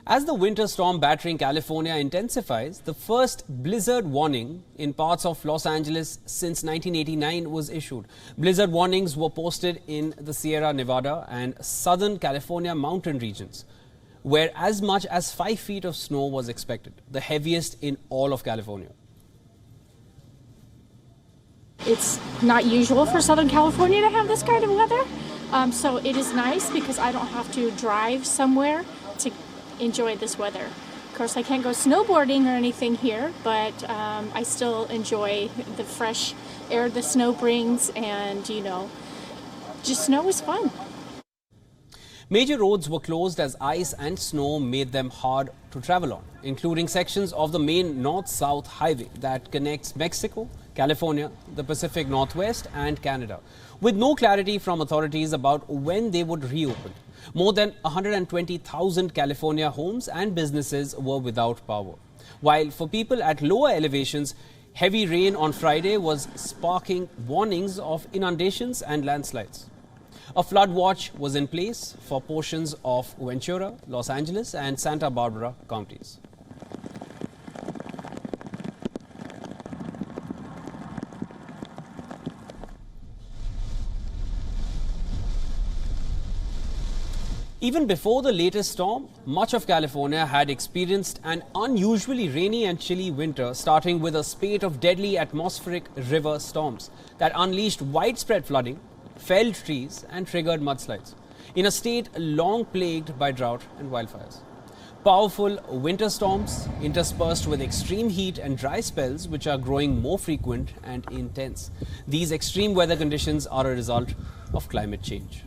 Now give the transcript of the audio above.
As the winter storm battering California intensifies, the first blizzard warning in parts of Los Angeles since 1989 was issued. Blizzard warnings were posted in the Sierra Nevada and Southern California mountain regions, where as much as 5 feet of snow was expected, the heaviest in all of California. It's not usual for Southern California to have this kind of weather, so it is nice because I don't have to drive somewhere to enjoy this weather. Of course, I can't go snowboarding or anything here, but I still enjoy the fresh air the snow brings, and just snow is fun. Major roads were closed as ice and snow made them hard to travel on, including sections of the main north-south highway that connects Mexico, California, the Pacific Northwest and Canada, with no clarity from authorities about when they would reopen. More than 120,000 California homes and businesses were without power. While for people at lower elevations, heavy rain on Friday was sparking warnings of inundations and landslides. A flood watch was in place for portions of Ventura, Los Angeles and Santa Barbara counties. Even before the latest storm, much of California had experienced an unusually rainy and chilly winter, starting with a spate of deadly atmospheric river storms that unleashed widespread flooding, felled trees and triggered mudslides in a state long plagued by drought and wildfires. Powerful winter storms interspersed with extreme heat and dry spells which are growing more frequent and intense. These extreme weather conditions are a result of climate change.